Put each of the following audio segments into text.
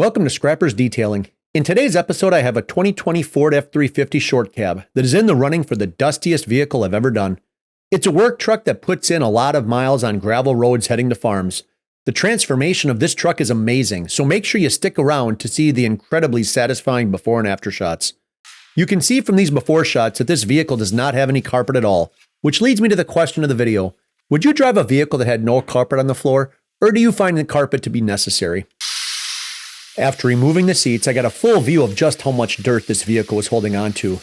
Welcome to Scrapper's Detailing. In today's episode, I have a 2020 Ford F-350 short cab that is in the running for the dustiest vehicle I've ever done. It's a work truck that puts in a lot of miles on gravel roads heading to farms. The transformation of this truck is amazing, so make sure you stick around to see the incredibly satisfying before and after shots. You can see from these before shots that this vehicle does not have any carpet at all, which leads me to the question of the video. Would you drive a vehicle that had no carpet on the floor, or do you find the carpet to be necessary? After removing the seats, I got a full view of just how much dirt this vehicle was holding onto.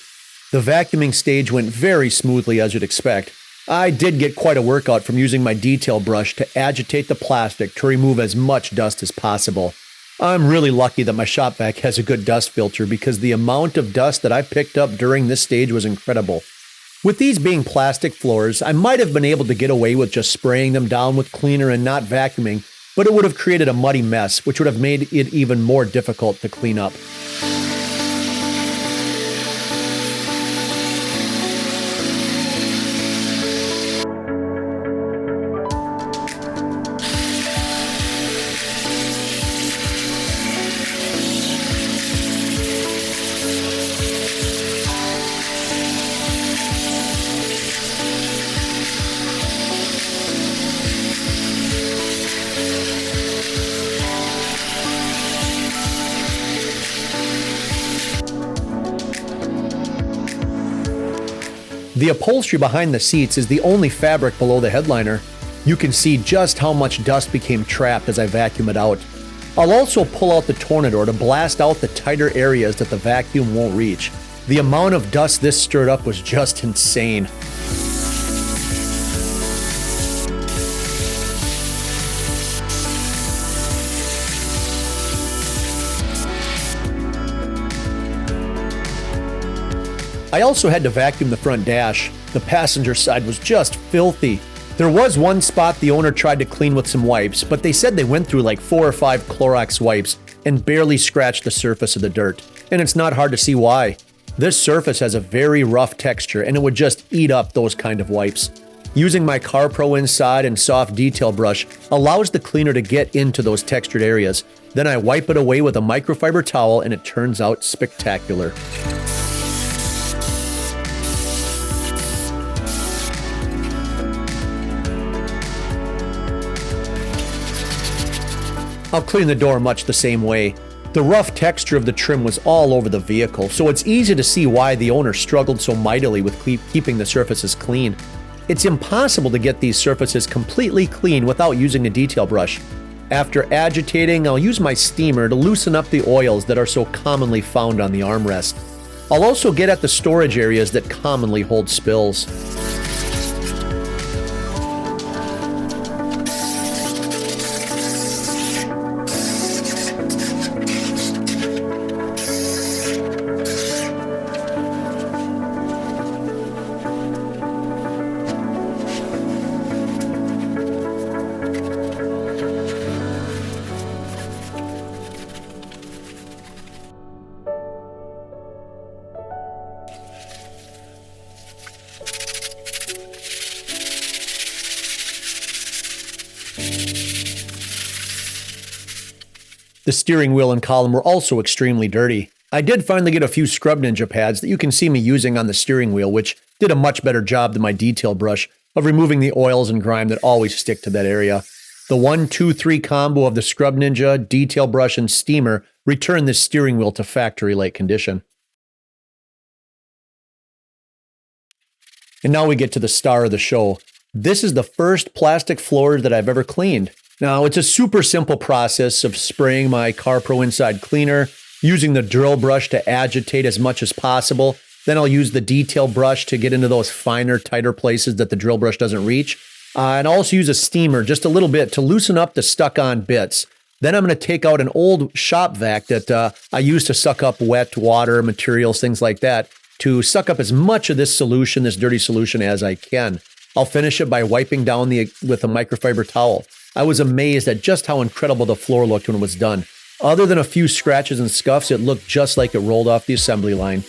The vacuuming stage went very smoothly, as you'd expect. I did get quite a workout from using my detail brush to agitate the plastic to remove as much dust as possible. I'm really lucky that my shop vac has a good dust filter because the amount of dust that I picked up during this stage was incredible. With these being plastic floors, I might have been able to get away with just spraying them down with cleaner and not vacuuming, but it would have created a muddy mess, which would have made it even more difficult to clean up. The upholstery behind the seats is the only fabric below the headliner. You can see just how much dust became trapped as I vacuum it out. I'll also pull out the tornador to blast out the tighter areas that the vacuum won't reach. The amount of dust this stirred up was just insane. I also had to vacuum the front dash. The passenger side was just filthy. There was one spot the owner tried to clean with some wipes, but they said they went through like 4 or 5 Clorox wipes and barely scratched the surface of the dirt. And it's not hard to see why. This surface has a very rough texture and it would just eat up those kind of wipes. Using my CarPro inside and soft detail brush allows the cleaner to get into those textured areas. Then I wipe it away with a microfiber towel and it turns out spectacular. I'll clean the door much the same way. The rough texture of the trim was all over the vehicle, so it's easy to see why the owner struggled so mightily with keeping the surfaces clean. It's impossible to get these surfaces completely clean without using a detail brush. After agitating, I'll use my steamer to loosen up the oils that are so commonly found on the armrest. I'll also get at the storage areas that commonly hold spills. The steering wheel and column were also extremely dirty. I did finally get a few Scrub Ninja pads that you can see me using on the steering wheel, which did a much better job than my detail brush of removing the oils and grime that always stick to that area. The 1-2-3 combo of the Scrub Ninja, detail brush, and steamer returned this steering wheel to factory-like condition. And now we get to the star of the show. This is the first plastic floor that I've ever cleaned. Now, it's a super simple process of spraying my CarPro Inside cleaner, using the drill brush to agitate as much as possible. Then I'll use the detail brush to get into those finer, tighter places that the drill brush doesn't reach. And I'll also use a steamer just a little bit to loosen up the stuck-on bits. Then I'm going to take out an old shop vac that I use to suck up wet water, materials, things like that, to suck up as much of this solution, this dirty solution, as I can. I'll finish it by wiping down with a microfiber towel. I was amazed at just how incredible the floor looked when it was done. Other than a few scratches and scuffs, it looked just like it rolled off the assembly line.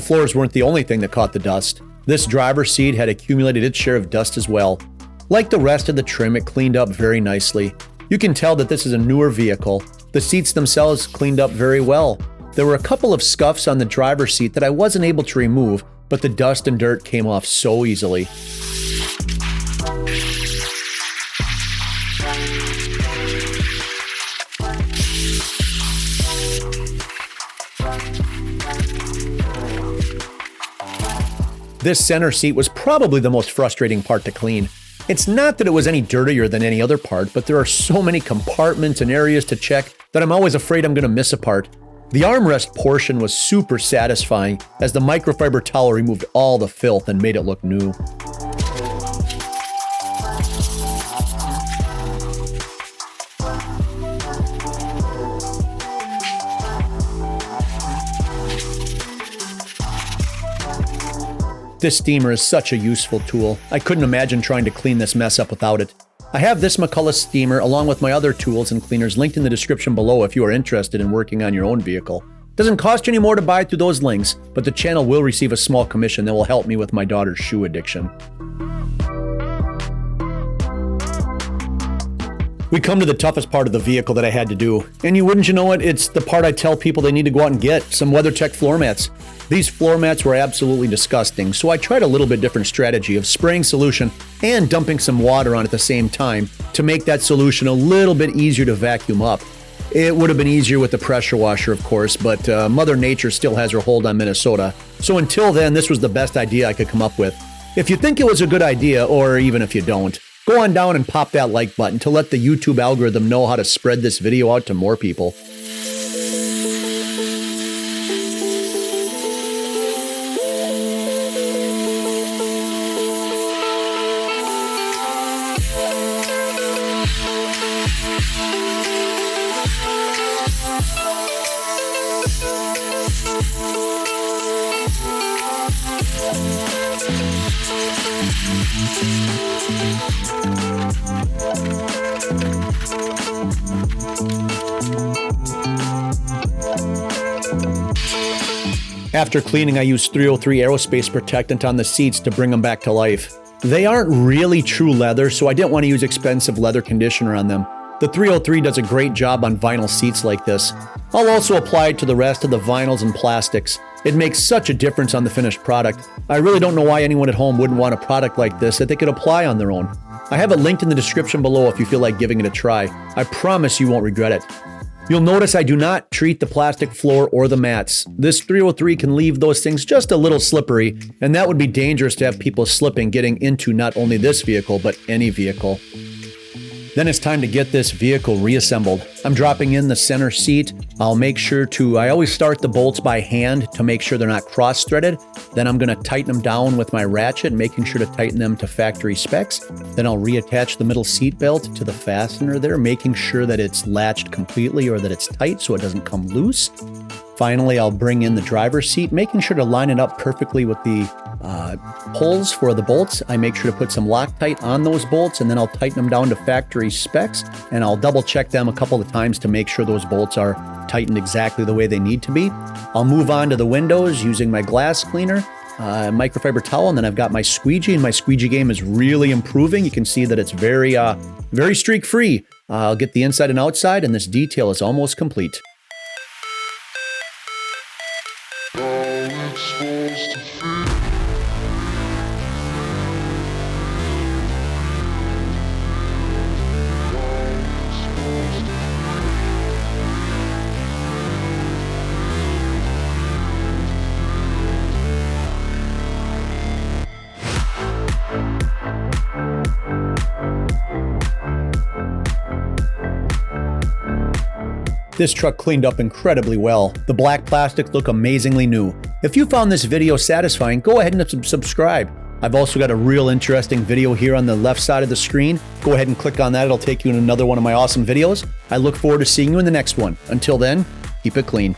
The floors weren't the only thing that caught the dust. This driver's seat had accumulated its share of dust as well. Like the rest of the trim, it cleaned up very nicely. You can tell that this is a newer vehicle. The seats themselves cleaned up very well. There were a couple of scuffs on the driver's seat that I wasn't able to remove, but the dust and dirt came off so easily. This center seat was probably the most frustrating part to clean. It's not that it was any dirtier than any other part, but there are so many compartments and areas to check that I'm always afraid I'm going to miss a part. The armrest portion was super satisfying as the microfiber towel removed all the filth and made it look new. This steamer is such a useful tool. I couldn't imagine trying to clean this mess up without it. I have this McCullough steamer along with my other tools and cleaners linked in the description below if you are interested in working on your own vehicle. It doesn't cost you any more to buy through those links, but the channel will receive a small commission that will help me with my daughter's shoe addiction. We come to the toughest part of the vehicle that I had to do, and wouldn't you know it, it's the part I tell people they need to go out and get, some WeatherTech floor mats. These floor mats were absolutely disgusting, so I tried a little bit different strategy of spraying solution and dumping some water on at the same time to make that solution a little bit easier to vacuum up. It would have been easier with the pressure washer, of course, but Mother Nature still has her hold on Minnesota, so until then, this was the best idea I could come up with. If you think it was a good idea, or even if you don't, go on down and pop that like button to let the YouTube algorithm know how to spread this video out to more people. After cleaning, I used 303 aerospace protectant on the seats to bring them back to life. They aren't really true leather, so I didn't want to use expensive leather conditioner on them. The 303 does a great job on vinyl seats like this. I'll also apply it to the rest of the vinyls and plastics. It makes such a difference on the finished product. I really don't know why anyone at home wouldn't want a product like this that they could apply on their own. I have it linked in the description below if you feel like giving it a try. I promise you won't regret it. You'll notice I do not treat the plastic floor or the mats. This 303 can leave those things just a little slippery, and that would be dangerous to have people slipping getting into not only this vehicle, but any vehicle. Then it's time to get this vehicle reassembled. I'm dropping in the center seat. I'll make sure I always start the bolts by hand to make sure they're not cross-threaded. Then I'm going to tighten them down with my ratchet, making sure to tighten them to factory specs. Then I'll reattach the middle seat belt to the fastener there, making sure that it's latched completely or that it's tight so it doesn't come loose. Finally, I'll bring in the driver's seat, making sure to line it up perfectly with the holes for the bolts. I make sure to put some Loctite on those bolts, and then I'll tighten them down to factory specs, and I'll double check them a couple of times to make sure those bolts are tightened exactly the way they need to be. I'll move on to the windows using my glass cleaner, microfiber towel, and then I've got my squeegee, and my squeegee game is really improving. You can see that it's very streak-free. I'll get the inside and outside, and this detail is almost complete. This truck cleaned up incredibly well. The black plastics look amazingly new. If you found this video satisfying, go ahead and subscribe. I've also got a real interesting video here on the left side of the screen. Go ahead and click on that. It'll take you to another one of my awesome videos. I look forward to seeing you in the next one. Until then, keep it clean.